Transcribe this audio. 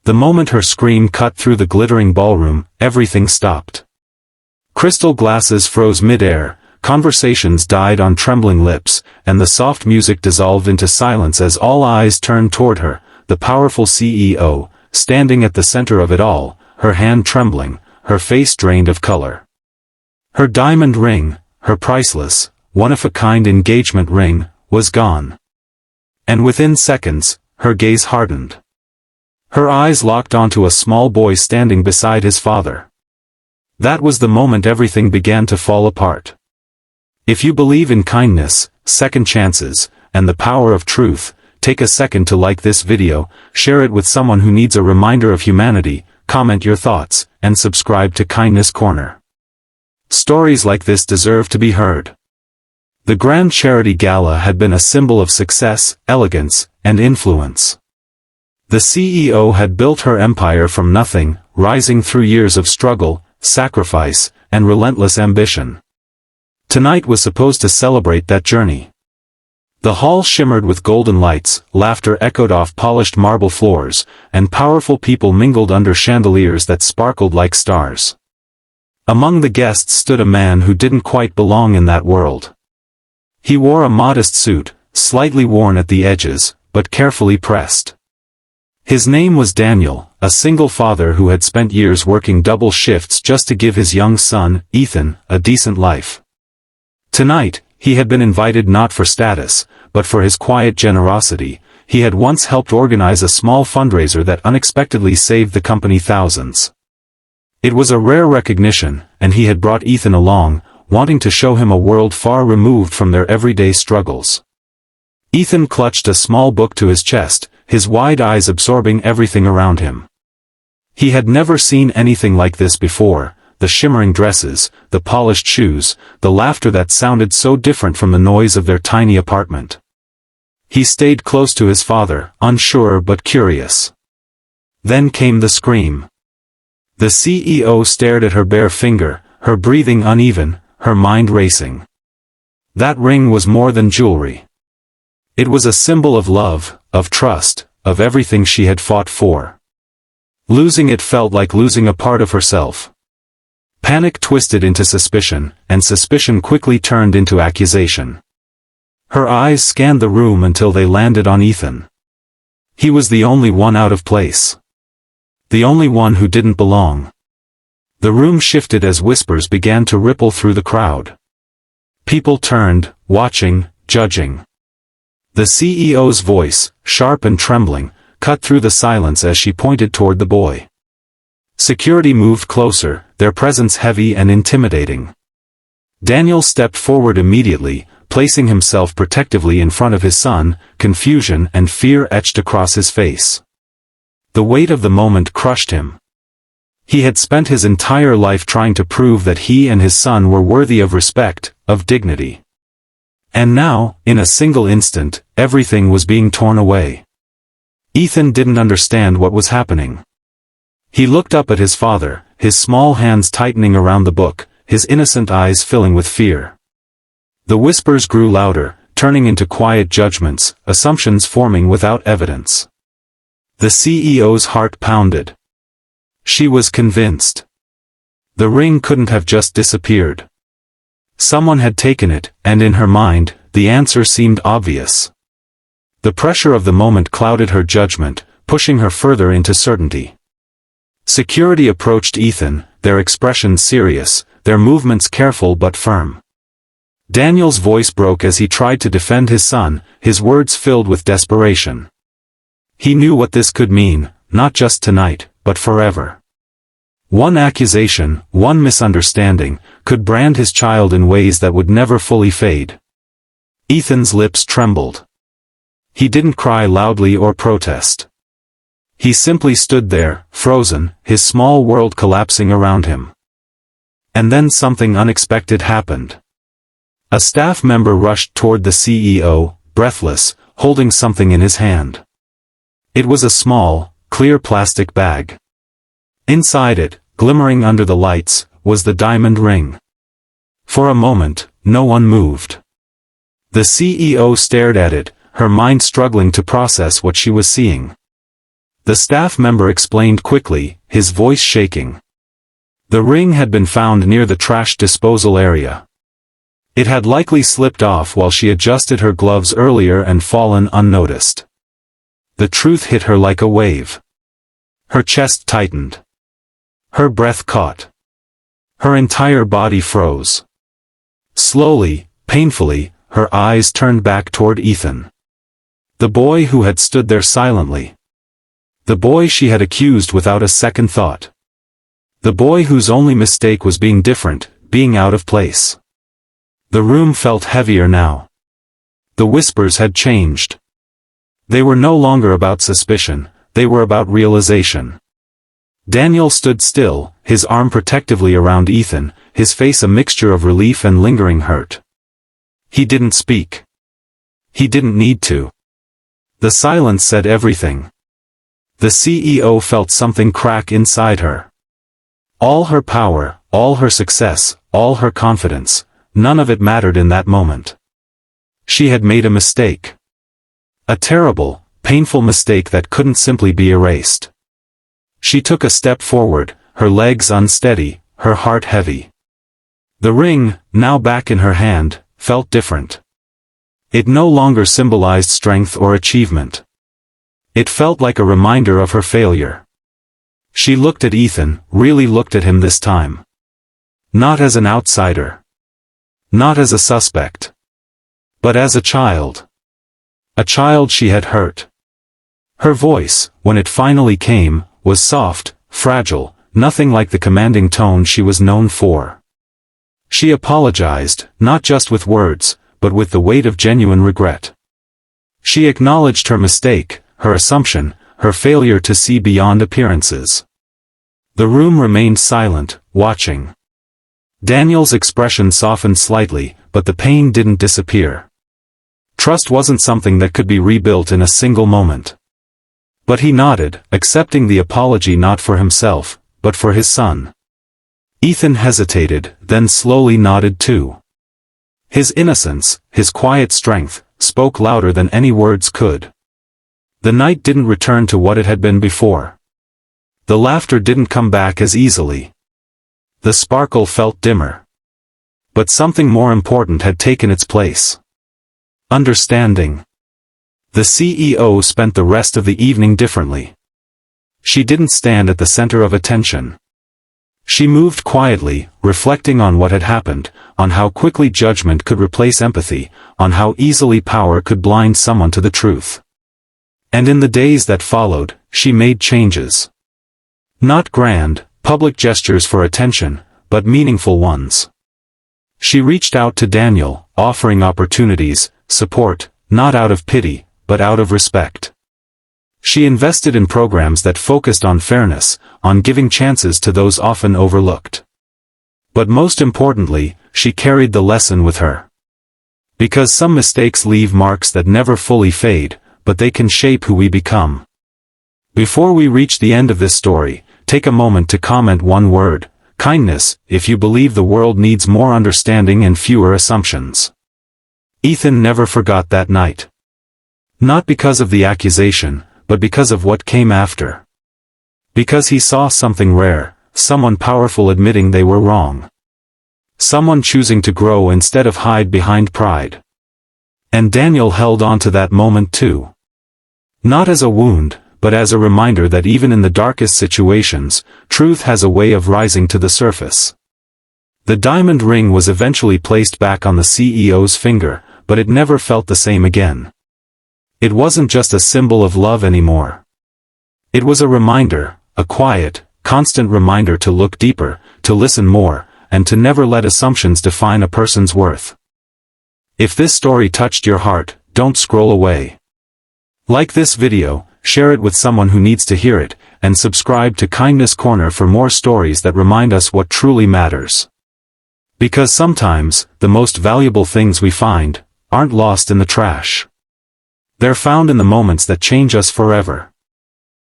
The moment her scream cut through the glittering ballroom, everything stopped. Crystal glasses froze mid-air, conversations died on trembling lips, and the soft music dissolved into silence as all eyes turned toward her, the powerful CEO, standing at the center of it all, her hand trembling, her face drained of color. Her diamond ring, her priceless, one-of-a-kind engagement ring, was gone. And within seconds, her gaze hardened. Her eyes locked onto a small boy standing beside his father. That was the moment everything began to fall apart. If you believe in kindness, second chances, and the power of truth, take a second to like this video, share it with someone who needs a reminder of humanity, comment your thoughts, and subscribe to Kindness Corner. Stories like this deserve to be heard. The Grand Charity Gala had been a symbol of success, elegance, and influence. The CEO had built her empire from nothing, rising through years of struggle, sacrifice, and relentless ambition. Tonight was supposed to celebrate that journey. The hall shimmered with golden lights, laughter echoed off polished marble floors, and powerful people mingled under chandeliers that sparkled like stars. Among the guests stood a man who didn't quite belong in that world. He wore a modest suit, slightly worn at the edges, but carefully pressed. His name was Daniel, a single father who had spent years working double shifts just to give his young son, Ethan, a decent life. Tonight, he had been invited not for status, but for his quiet generosity. He had once helped organize a small fundraiser that unexpectedly saved the company thousands. It was a rare recognition, and he had brought Ethan along, wanting to show him a world far removed from their everyday struggles. Ethan clutched a small book to his chest, his wide eyes absorbing everything around him. He had never seen anything like this before, the shimmering dresses, the polished shoes, the laughter that sounded so different from the noise of their tiny apartment. He stayed close to his father, unsure but curious. Then came the scream. The CEO stared at her bare finger, her breathing uneven, her mind racing. That ring was more than jewelry. It was a symbol of love, of trust, of everything she had fought for. Losing it felt like losing a part of herself. Panic twisted into suspicion, and suspicion quickly turned into accusation. Her eyes scanned the room until they landed on Ethan. He was the only one out of place. The only one who didn't belong. The room shifted as whispers began to ripple through the crowd. People turned, watching, judging. The CEO's voice, sharp and trembling, cut through the silence as she pointed toward the boy. Security moved closer, their presence heavy and intimidating. Daniel stepped forward immediately, placing himself protectively in front of his son, confusion and fear etched across his face. The weight of the moment crushed him. He had spent his entire life trying to prove that he and his son were worthy of respect, of dignity. And now, in a single instant, everything was being torn away. Ethan didn't understand what was happening. He looked up at his father, his small hands tightening around the book, his innocent eyes filling with fear. The whispers grew louder, turning into quiet judgments, assumptions forming without evidence. The CEO's heart pounded. She was convinced. The ring couldn't have just disappeared. Someone had taken it, and in her mind, the answer seemed obvious. The pressure of the moment clouded her judgment, pushing her further into certainty. Security approached Ethan, their expressions serious, their movements careful but firm. Daniel's voice broke as he tried to defend his son, his words filled with desperation. He knew what this could mean, not just tonight, but forever. One accusation, one misunderstanding, could brand his child in ways that would never fully fade. Ethan's lips trembled. He didn't cry loudly or protest. He simply stood there, frozen, his small world collapsing around him. And then something unexpected happened. A staff member rushed toward the CEO, breathless, holding something in his hand. It was a small, clear plastic bag. Inside it, glimmering under the lights, was the diamond ring. For a moment, no one moved. The CEO stared at it, her mind struggling to process what she was seeing. The staff member explained quickly, his voice shaking. The ring had been found near the trash disposal area. It had likely slipped off while she adjusted her gloves earlier and fallen unnoticed. The truth hit her like a wave. Her chest tightened. Her breath caught. Her entire body froze. Slowly, painfully, her eyes turned back toward Ethan. The boy who had stood there silently. The boy she had accused without a second thought. The boy whose only mistake was being different, being out of place. The room felt heavier now. The whispers had changed. They were no longer about suspicion, they were about realization. Daniel stood still, his arm protectively around Ethan, his face a mixture of relief and lingering hurt. He didn't speak. He didn't need to. The silence said everything. The CEO felt something crack inside her. All her power, all her success, all her confidence, none of it mattered in that moment. She had made a mistake. A terrible, painful mistake that couldn't simply be erased. She took a step forward, her legs unsteady, her heart heavy. The ring, now back in her hand, felt different. It no longer symbolized strength or achievement. It felt like a reminder of her failure. She looked at Ethan, really looked at him this time. Not as an outsider. Not as a suspect. But as a child. A child she had hurt. Her voice, when it finally came, was soft, fragile, nothing like the commanding tone she was known for. She apologized, not just with words, but with the weight of genuine regret. She acknowledged her mistake, her assumption, her failure to see beyond appearances. The room remained silent, watching. Daniel's expression softened slightly, but the pain didn't disappear. Trust wasn't something that could be rebuilt in a single moment. But he nodded, accepting the apology not for himself, but for his son. Ethan hesitated, then slowly nodded too. His innocence, his quiet strength, spoke louder than any words could. The night didn't return to what it had been before. The laughter didn't come back as easily. The sparkle felt dimmer. But something more important had taken its place. Understanding. The CEO spent the rest of the evening differently. She didn't stand at the center of attention. She moved quietly, reflecting on what had happened, on how quickly judgment could replace empathy, on how easily power could blind someone to the truth. And in the days that followed, she made changes. Not grand, public gestures for attention, but meaningful ones. She reached out to Daniel, offering opportunities, support, not out of pity, but out of respect. She invested in programs that focused on fairness, on giving chances to those often overlooked. But most importantly, she carried the lesson with her. Because some mistakes leave marks that never fully fade, but they can shape who we become. Before we reach the end of this story, take a moment to comment one word: kindness, if you believe the world needs more understanding and fewer assumptions. Ethan never forgot that night. Not because of the accusation, but because of what came after. Because he saw something rare, someone powerful admitting they were wrong. Someone choosing to grow instead of hide behind pride. And Daniel held on to that moment too. Not as a wound, but as a reminder that even in the darkest situations, truth has a way of rising to the surface. The diamond ring was eventually placed back on the CEO's finger, but it never felt the same again. It wasn't just a symbol of love anymore. It was a reminder, a quiet, constant reminder to look deeper, to listen more, and to never let assumptions define a person's worth. If this story touched your heart, don't scroll away. Like this video, share it with someone who needs to hear it, and subscribe to Kindness Corner for more stories that remind us what truly matters. Because sometimes, the most valuable things we find aren't lost in the trash. They're found in the moments that change us forever.